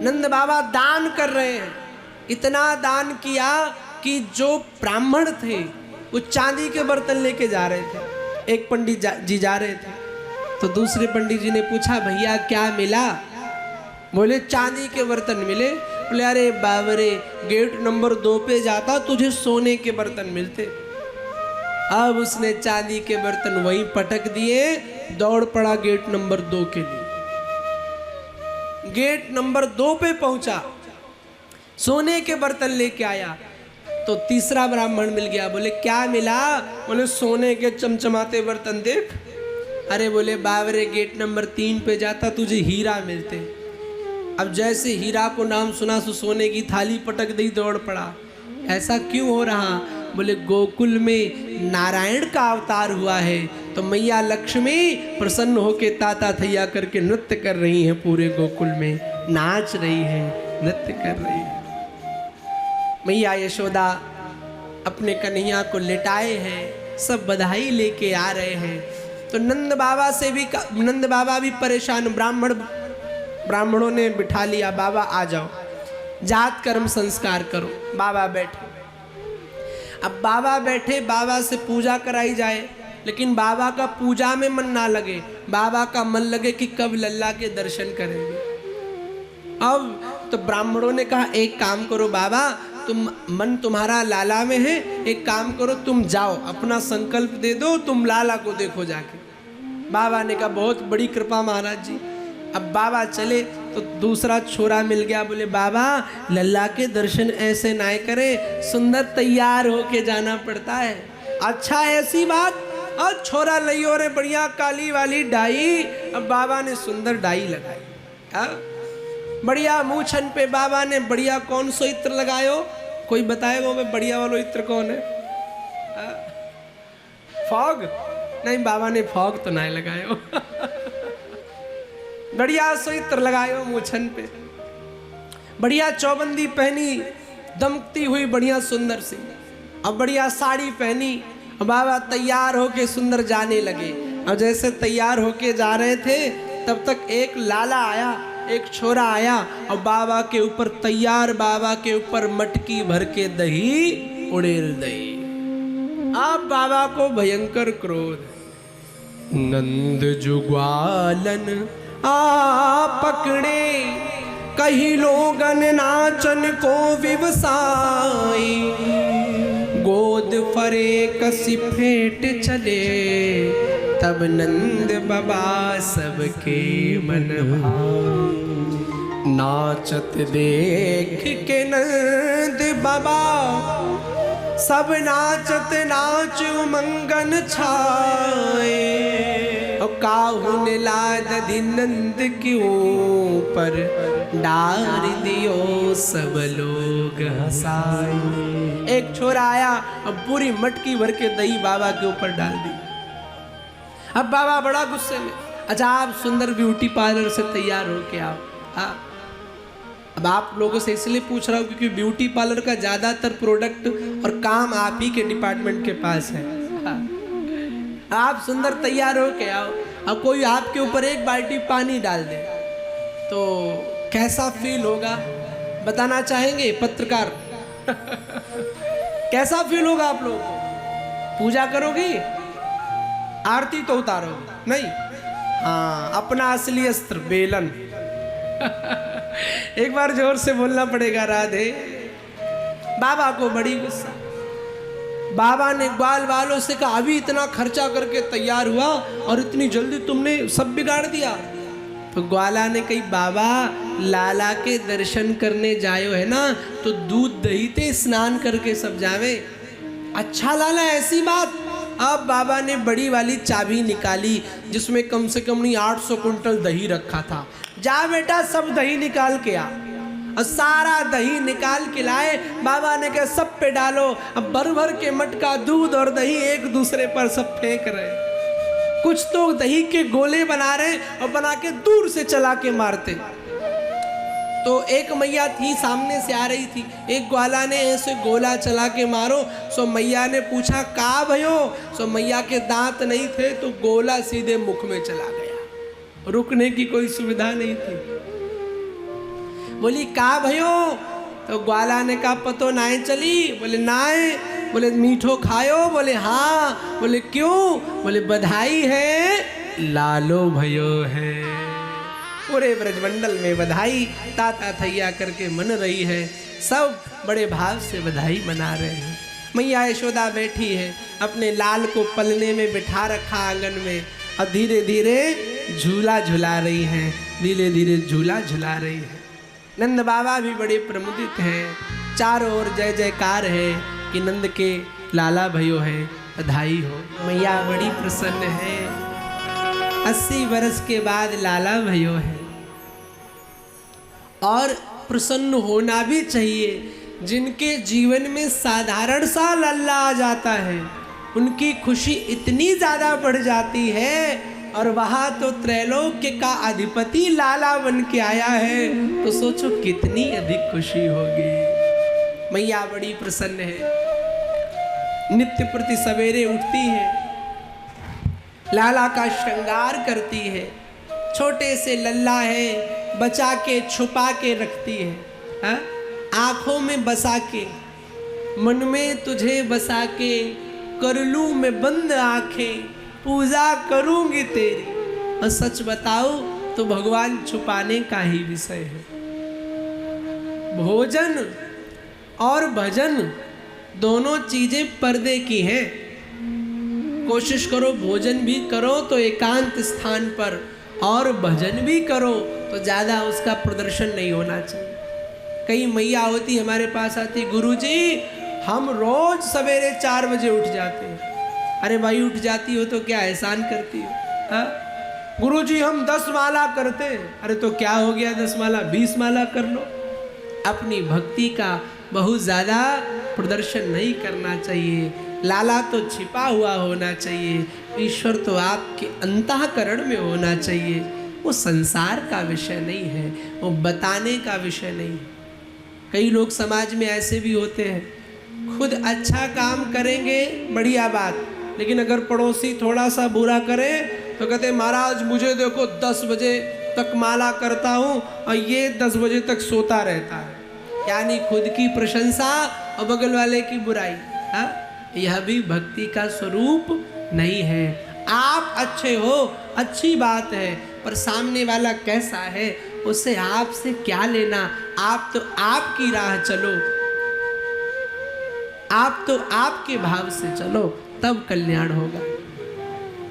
नंद बाबा दान कर रहे हैं। इतना दान किया कि जो ब्राह्मण थे वो चांदी के बर्तन लेके जा रहे थे। एक पंडित जी जा रहे थे तो दूसरे पंडित जी ने पूछा, भैया क्या मिला? बोले चांदी के बर्तन मिले। बोले अरे बाबरे, गेट नंबर 2 पे जाता तुझे सोने के बर्तन मिलते। अब उसने चांदी के बर्तन वहीं पटक दिए, दौड़ पड़ा गेट नंबर 2 के लिए। गेट नंबर 2 पे पहुंचा, सोने के बर्तन लेके आया तो तीसरा ब्राह्मण मिल गया। बोले क्या मिला? बोले सोने के चमचमाते बर्तन देख। अरे बोले बाबरे, गेट नंबर 3 पे जाता तुझे हीरा मिलते। अब जैसे हीरा को नाम सुना सो सोने की थाली पटक दी, दौड़ पड़ा। ऐसा क्यों हो रहा? बोले गोकुल में नारायण का अवतार हुआ है तो मैया लक्ष्मी प्रसन्न होके ताता थैया करके नृत्य कर रही हैं, पूरे गोकुल में नाच रही हैं, नृत्य कर रही है। मैया यशोदा अपने कन्हैया को लिटाए हैं, सब बधाई लेके आ रहे हैं। तो नंद बाबा भी परेशान। ब्राह्मणों ने बिठा लिया, बाबा आ जाओ, जात कर्म संस्कार करो। बाबा बैठे। अब बाबा बैठे, बाबा से पूजा कराई जाए, लेकिन बाबा का पूजा में मन ना लगे, बाबा का मन लगे कि कब लल्ला के दर्शन करेंगे। अब तो ब्राह्मणों ने कहा एक काम करो बाबा, मन तुम्हारा लाला में है, एक काम करो तुम जाओ, अपना संकल्प दे दो, तुम लाला को देखो जाके। बाबा ने कहा बहुत बड़ी कृपा महाराज जी। अब बाबा चले तो दूसरा छोरा मिल गया। बोले बाबा लल्ला के दर्शन ऐसे ना करे, सुंदर तैयार होके जाना पड़ता है। अच्छा ऐसी बात। और छोरा लियो रे बढ़िया काली वाली डाई। अब बाबा ने सुंदर डाई लगाई, बढ़िया मूछन पे बाबा ने बढ़िया कौन सो इत्र लगायो? कोई बताएगा वो बढ़िया वाला इत्र कौन है? फॉग? नहीं, बाबा ने फॉग तो नहीं लगायो। बढ़िया सो इत्र लगायो मूछन पे, बढ़िया चौबंदी पहनी, दमकती हुई बढ़िया सुंदर सी, अब बढ़िया साड़ी पहनी। बाबा तैयार होके सुंदर जाने लगे। और जैसे तैयार होके जा रहे थे तब तक एक लाला आया, एक छोरा आया और बाबा के ऊपर तैयार, बाबा के ऊपर मटकी भर के दही उड़ेल दही। अब बाबा को भयंकर क्रोध। नंद जुग्वालन आ पकड़े, कहीं लोगन नाचन को विवसाई, गोद फरे कसी फेंट चले, तब नंद बाबा सबके मन भाए। नाचत देख के नंद बाबा सब नाचत नाच उमंगन छाए, और काहुन लाद नंद के ऊपर डार दियो सब लोग हंसाए। एक छोरा आया अब पूरी मटकी भर के दही बाबा के ऊपर डाल दी। अब बाबा बड़ा गुस्से में। अच्छा आप सुंदर ब्यूटी पार्लर से तैयार हो के आओ। अब आप लोगों से इसलिए पूछ रहा हूँ क्योंकि ब्यूटी पार्लर का ज्यादातर प्रोडक्ट और काम आप ही के डिपार्टमेंट के पास है। आप सुंदर तैयार हो के आओ, अब कोई आपके ऊपर एक बाल्टी पानी डाल दे तो कैसा फील होगा बताना चाहेंगे पत्रकार? कैसा फील होगा आप लोगों को? पूजा करोगी? आरती तो उतारोगे नहीं? हाँ, अपना असली अस्त्र बेलन। एक बार जोर से बोलना पड़ेगा राधे। बाबा को बड़ी गुस्सा। बाबा ने ग्वाल वालों से कहा अभी इतना खर्चा करके तैयार हुआ और इतनी जल्दी तुमने सब बिगाड़ दिया। तो ग्वाला ने कही बाबा लाला के दर्शन करने जायो है ना तो दूध दही ते स्नान करके सब जावे। अच्छा लाला ऐसी बात। अब बाबा ने बड़ी वाली चाबी निकाली जिसमें कम से कम नहीं 800 कुंटल दही रखा था। जा बेटा सब दही निकाल के आ। और सारा दही निकाल के लाए। बाबा ने कहा सब पे डालो। अब भर भर के मटका दूध और दही एक दूसरे पर सब फेंक रहे। कुछ तो दही के गोले बना रहे और बना के दूर से चला के मारते। तो एक मैया थी सामने से आ रही थी, एक ग्वाला ने ऐसे गोला चला के मारो। सो मैया ने पूछा का भयो? सो मैया के दांत नहीं थे तो गोला सीधे मुख में चला गया, रुकने की कोई सुविधा नहीं थी। बोली का भयो? तो ग्वाला ने कहा पतो नाए चली। बोले नाए। बोले मीठो खायो? बोले हाँ। बोले क्यों? बोले बधाई है, लालो भयो है। पूरे ब्रजमंडल में बधाई ताता थैया करके मन रही है। सब बड़े भाव से बधाई मना रहे हैं। मैया यशोदा बैठी है, अपने लाल को पलने में बिठा रखा आंगन में, और धीरे धीरे झूला झुला रही हैं, धीरे धीरे झूला झुला रही है। नंद बाबा भी बड़े प्रमुदित हैं। चारों ओर जय जयकार है कि नंद के लाला भयो है, बधाई हो। मैया बड़ी प्रसन्न है। 80 वर्ष के बाद लाला भयो है, और प्रसन्न होना भी चाहिए। जिनके जीवन में साधारण सा लल्ला आ जाता है, उनकी खुशी इतनी ज़्यादा बढ़ जाती है। और वहाँ तो त्रैलोक्य का अधिपति लाला बन के आया है, तो सोचो कितनी अधिक खुशी होगी। मैया बड़ी प्रसन्न है। नित्य प्रति सवेरे उठती है, लाला का श्रृंगार करती है। छोटे से लल्ला है, बचा के छुपा के रखती है, हा? आँखों में बसा के, मन में तुझे बसा के, कर लूँ मैं बंद आँखें, पूजा करूँगी तेरी। और सच बताओ तो भगवान छुपाने का ही विषय है। भोजन और भजन दोनों चीजें पर्दे की हैं। कोशिश करो भोजन भी करो तो एकांत स्थान पर, और भजन भी करो तो ज़्यादा उसका प्रदर्शन नहीं होना चाहिए। कई मैया होती हमारे पास आती, गुरुजी हम रोज सवेरे 4 बजे उठ जाते हैं। अरे भाई उठ जाती हो तो क्या एहसान करती हो? हाँ गुरुजी हम 10 माला करते हैं। अरे तो क्या हो गया 10 माला, 20 माला कर लो। अपनी भक्ति का बहुत ज़्यादा प्रदर्शन नहीं करना चाहिए। लाला तो छिपा हुआ होना चाहिए, ईश्वर तो आपके अंतःकरण में होना चाहिए। वो संसार का विषय नहीं है, वो बताने का विषय नहीं है। कई लोग समाज में ऐसे भी होते हैं, खुद अच्छा काम करेंगे बढ़िया बात, लेकिन अगर पड़ोसी थोड़ा सा बुरा करे तो कहते महाराज मुझे देखो 10 बजे तक माला करता हूँ और ये 10 बजे तक सोता रहता है। यानी खुद की प्रशंसा और बगल वाले की बुराई। हाँ यह भी भक्ति का स्वरूप नहीं है। आप अच्छे हो अच्छी बात है, पर सामने वाला कैसा है उससे आपसे क्या लेना। आप तो आपकी राह चलो, आप तो आपके भाव से चलो, तब कल्याण होगा।